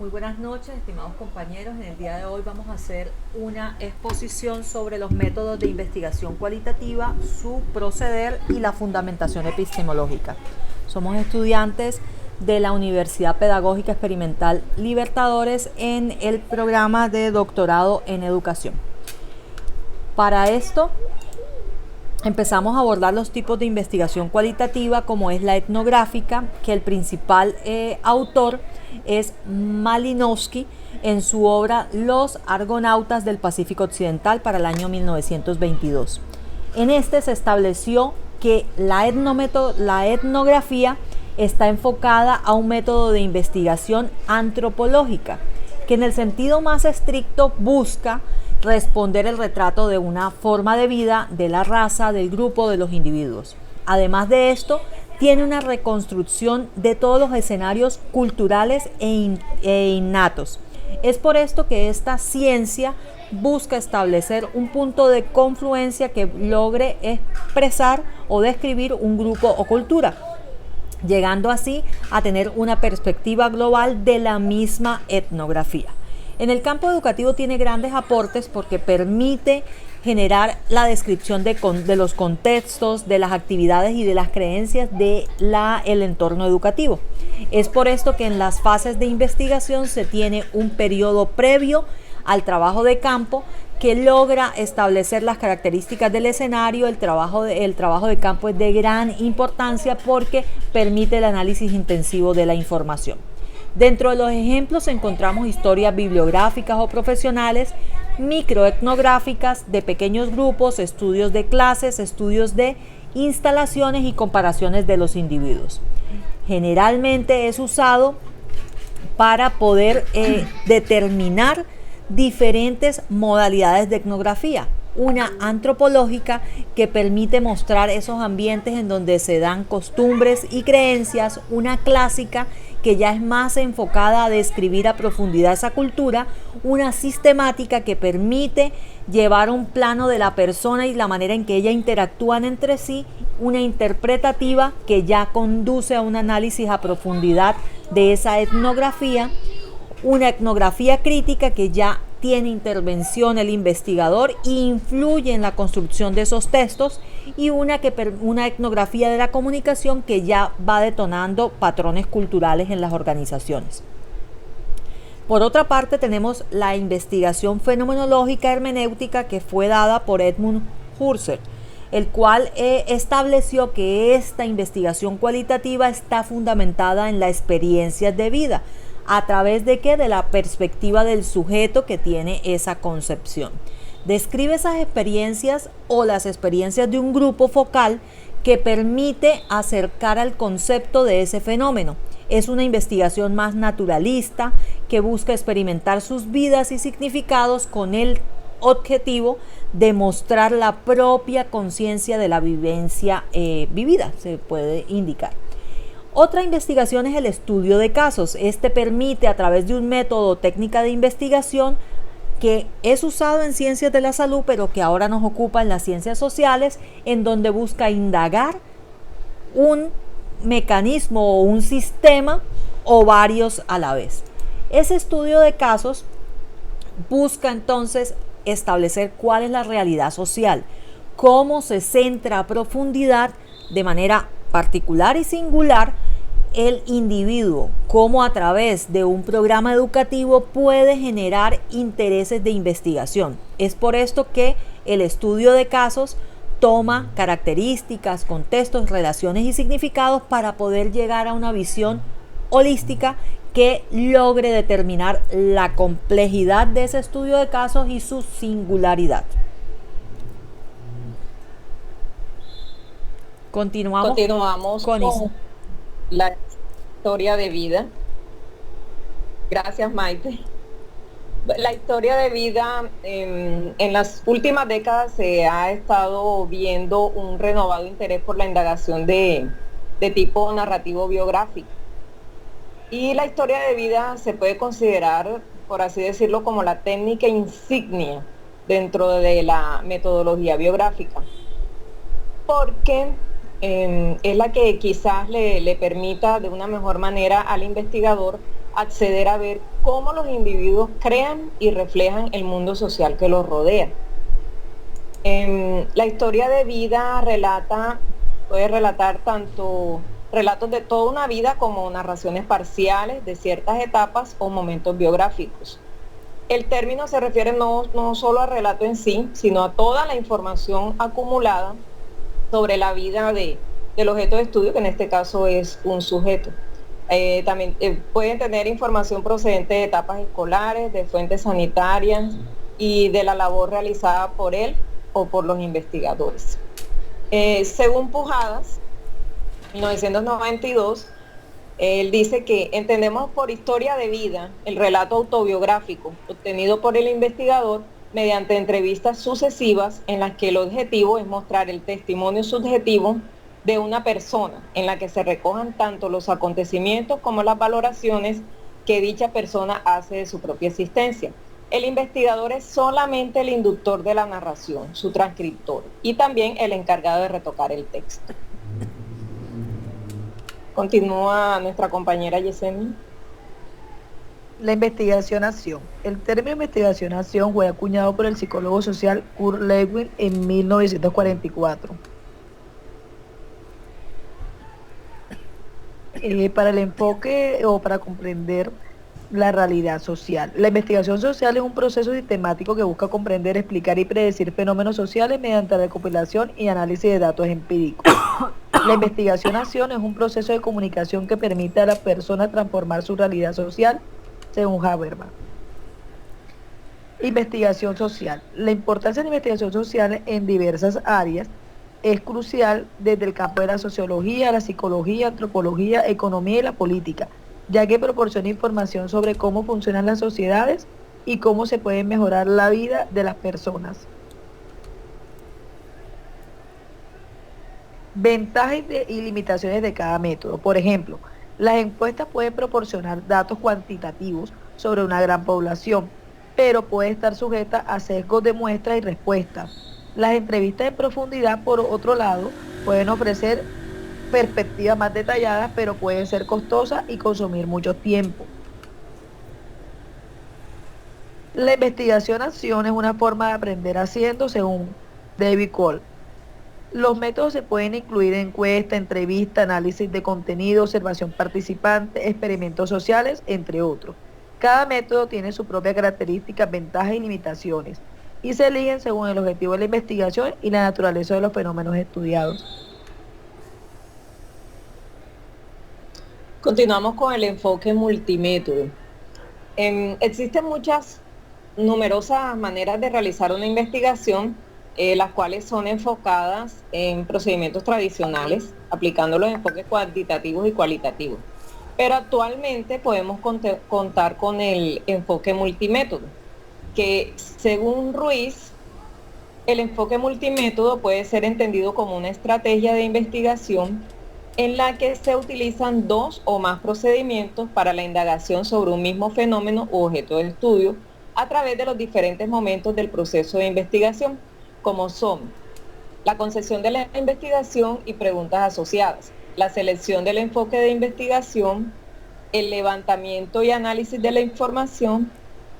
Muy buenas noches, estimados compañeros. En el día de hoy vamos a hacer una exposición sobre los métodos de investigación cualitativa, su proceder y la fundamentación epistemológica. Somos estudiantes de la Universidad Pedagógica Experimental Libertadores en el programa de doctorado en educación. Para esto empezamos a abordar los tipos de investigación cualitativa, como es la etnográfica, que el principal autor es Malinowski en su obra Los Argonautas del Pacífico Occidental para el año 1922. En este se estableció que la etnografía está enfocada a un método de investigación antropológica, que en el sentido más estricto busca responder el retrato de una forma de vida, de la raza, del grupo, de los individuos. Además de esto, tiene una reconstrucción de todos los escenarios culturales e innatos. Es por esto que esta ciencia busca establecer un punto de confluencia que logre expresar o describir un grupo o cultura, llegando así a tener una perspectiva global de la misma etnografía. En el campo educativo tiene grandes aportes porque permite generar la descripción de los contextos, de las actividades y de las creencias del entorno educativo. Es por esto que en las fases de investigación se tiene un periodo previo al trabajo de campo que logra establecer las características del escenario. El trabajo de campo es de gran importancia porque permite el análisis intensivo de la información. Dentro de los ejemplos encontramos historias bibliográficas o profesionales, microetnográficas de pequeños grupos, estudios de clases, estudios de instalaciones y comparaciones de los individuos. Generalmente es usado para poder determinar diferentes modalidades de etnografía. Una antropológica que permite mostrar esos ambientes en donde se dan costumbres y creencias, una clásica que ya es más enfocada a describir a profundidad esa cultura, una sistemática que permite llevar un plano de la persona y la manera en que ellas interactúan entre sí, una interpretativa que ya conduce a un análisis a profundidad de esa etnografía, una etnografía crítica que ya tiene intervención el investigador e influye en la construcción de esos textos, y una etnografía de la comunicación que ya va detonando patrones culturales en las organizaciones. Por otra parte, tenemos la investigación fenomenológica hermenéutica que fue dada por Edmund Husserl, el cual estableció que esta investigación cualitativa está fundamentada en la experiencia de vida. ¿A través de qué? De la perspectiva del sujeto que tiene esa concepción. Describe esas experiencias o las experiencias de un grupo focal que permite acercar al concepto de ese fenómeno. Es una investigación más naturalista que busca experimentar sus vidas y significados con el objetivo de mostrar la propia conciencia de la vivencia vivida, se puede indicar. Otra investigación es el estudio de casos. Este permite, a través de un método o técnica de investigación que es usado en ciencias de la salud, pero que ahora nos ocupa en las ciencias sociales, en donde busca indagar un mecanismo o un sistema o varios a la vez. Ese estudio de casos busca entonces establecer cuál es la realidad social, cómo se centra a profundidad de manera particular y singular el individuo, cómo a través de un programa educativo puede generar intereses de investigación. Es por esto que el estudio de casos toma características, contextos, relaciones y significados para poder llegar a una visión holística que logre determinar la complejidad de ese estudio de casos y su singularidad. Continuamos con la historia de vida. Gracias, Maite. La historia de vida en las últimas décadas se ha estado viendo un renovado interés por la indagación de tipo narrativo biográfico. Y la historia de vida se puede considerar, por así decirlo, como la técnica insignia dentro de la metodología biográfica, porque es la que quizás le permita de una mejor manera al investigador acceder a ver cómo los individuos crean y reflejan el mundo social que los rodea. La historia de vida puede relatar tanto relatos de toda una vida como narraciones parciales de ciertas etapas o momentos biográficos. El término se refiere no solo al relato en sí, sino a toda la información acumulada sobre la vida del objeto de estudio, que en este caso es un sujeto. También pueden tener información procedente de etapas escolares, de fuentes sanitarias y de la labor realizada por él o por los investigadores. Según Pujadas, 1992, él dice que entendemos por historia de vida el relato autobiográfico obtenido por el investigador mediante entrevistas sucesivas en las que el objetivo es mostrar el testimonio subjetivo de una persona, en la que se recojan tanto los acontecimientos como las valoraciones que dicha persona hace de su propia existencia. El investigador es solamente el inductor de la narración, su transcriptor, y también el encargado de retocar el texto. Continúa nuestra compañera Yesenia. La investigación-acción. El término investigación-acción fue acuñado por el psicólogo social Kurt Lewin en 1944. Para el enfoque o para comprender la realidad social. La investigación social es un proceso sistemático que busca comprender, explicar y predecir fenómenos sociales mediante la recopilación y análisis de datos empíricos. La investigación-acción es un proceso de comunicación que permite a la persona transformar su realidad social, según Habermas. Investigación social. La importancia de la investigación social en diversas áreas es crucial desde el campo de la sociología, la psicología, antropología, economía y la política, ya que proporciona información sobre cómo funcionan las sociedades y cómo se puede mejorar la vida de las personas. Ventajas y limitaciones de cada método. Por ejemplo, las encuestas pueden proporcionar datos cuantitativos sobre una gran población, pero puede estar sujeta a sesgos de muestras y respuestas. Las entrevistas en profundidad, por otro lado, pueden ofrecer perspectivas más detalladas, pero pueden ser costosas y consumir mucho tiempo. La investigación-acción es una forma de aprender haciendo, según David Cole. Los métodos se pueden incluir encuesta, entrevista, análisis de contenido, observación participante, experimentos sociales, entre otros. Cada método tiene su propia característica, ventajas y limitaciones, y se eligen según el objetivo de la investigación y la naturaleza de los fenómenos estudiados. Continuamos con el enfoque multimétodo. Existen numerosas maneras de realizar una investigación, las cuales son enfocadas en procedimientos tradicionales, aplicando los enfoques cuantitativos y cualitativos. Pero actualmente podemos contar con el enfoque multimétodo, que según Ruiz, el enfoque multimétodo puede ser entendido como una estrategia de investigación en la que se utilizan dos o más procedimientos para la indagación sobre un mismo fenómeno u objeto de estudio a través de los diferentes momentos del proceso de investigación, como son la concepción de la investigación y preguntas asociadas, la selección del enfoque de investigación, el levantamiento y análisis de la información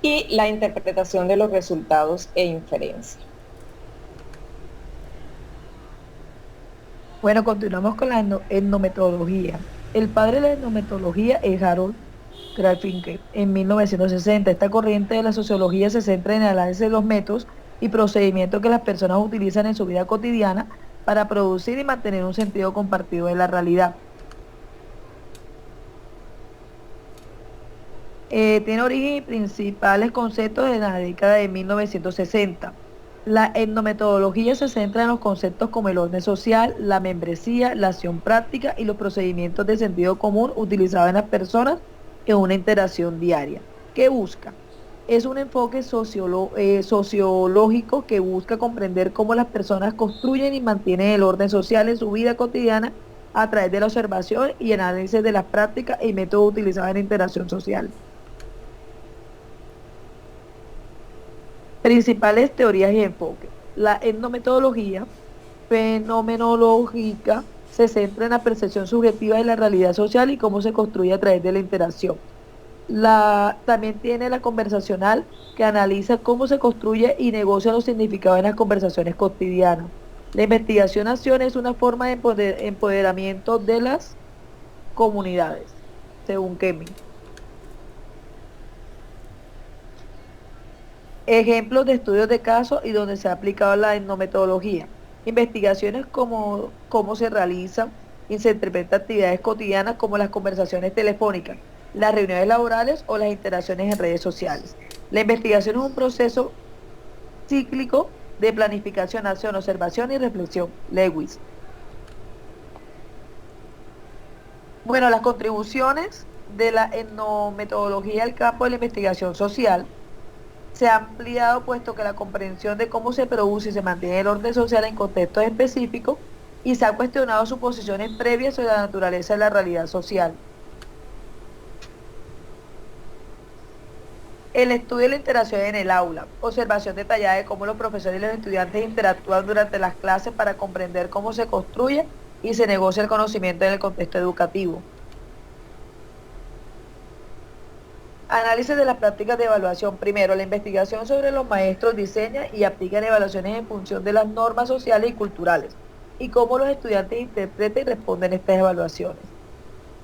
y la interpretación de los resultados e inferencia. Bueno, continuamos con la etnometodología. El padre de la etnometodología es Harold Garfinkel en 1960. Esta corriente de la sociología se centra en el análisis de los métodos y procedimientos que las personas utilizan en su vida cotidiana para producir y mantener un sentido compartido de la realidad. Tiene origen y principales conceptos en la década de 1960. La etnometodología se centra en los conceptos como el orden social, la membresía, la acción práctica y los procedimientos de sentido común utilizados en las personas en una interacción diaria. ¿Qué busca? Es un enfoque sociológico que busca comprender cómo las personas construyen y mantienen el orden social en su vida cotidiana a través de la observación y análisis de las prácticas y métodos utilizados en la interacción social. Principales teorías y enfoques. La etnometodología fenomenológica se centra en la percepción subjetiva de la realidad social y cómo se construye a través de la interacción. También tiene la conversacional, que analiza cómo se construye y negocia los significados en las conversaciones cotidianas. La investigación-acción es una forma de empoderamiento de las comunidades, según Kemi. Ejemplos de estudios de casos y donde se ha aplicado la etnometodología. Investigaciones como cómo se realizan y se interpretan actividades cotidianas como las conversaciones telefónicas, las reuniones laborales o las interacciones en redes sociales. La investigación es un proceso cíclico de planificación, acción, observación y reflexión. Lewis. Bueno, las contribuciones de la etnometodología al campo de la investigación social se ha ampliado, puesto que la comprensión de cómo se produce y se mantiene el orden social en contextos específicos, y se ha cuestionado suposiciones previas sobre la naturaleza de la realidad social. El estudio de la interacción en el aula, observación detallada de cómo los profesores y los estudiantes interactúan durante las clases para comprender cómo se construye y se negocia el conocimiento en el contexto educativo. Análisis de las prácticas de evaluación. Primero, la investigación sobre los maestros diseña y aplican evaluaciones en función de las normas sociales y culturales y cómo los estudiantes interpretan y responden a estas evaluaciones.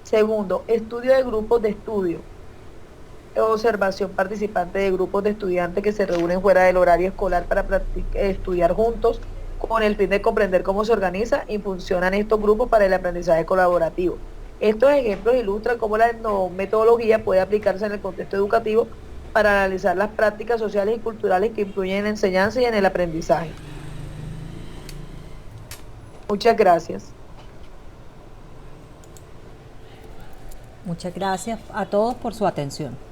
Segundo, estudio de grupos de estudio. Observación participante de grupos de estudiantes que se reúnen fuera del horario escolar para estudiar juntos con el fin de comprender cómo se organizan y funcionan estos grupos para el aprendizaje colaborativo. Estos ejemplos ilustran cómo la metodología puede aplicarse en el contexto educativo para analizar las prácticas sociales y culturales que influyen en la enseñanza y en el aprendizaje. Muchas gracias. Muchas gracias a todos por su atención.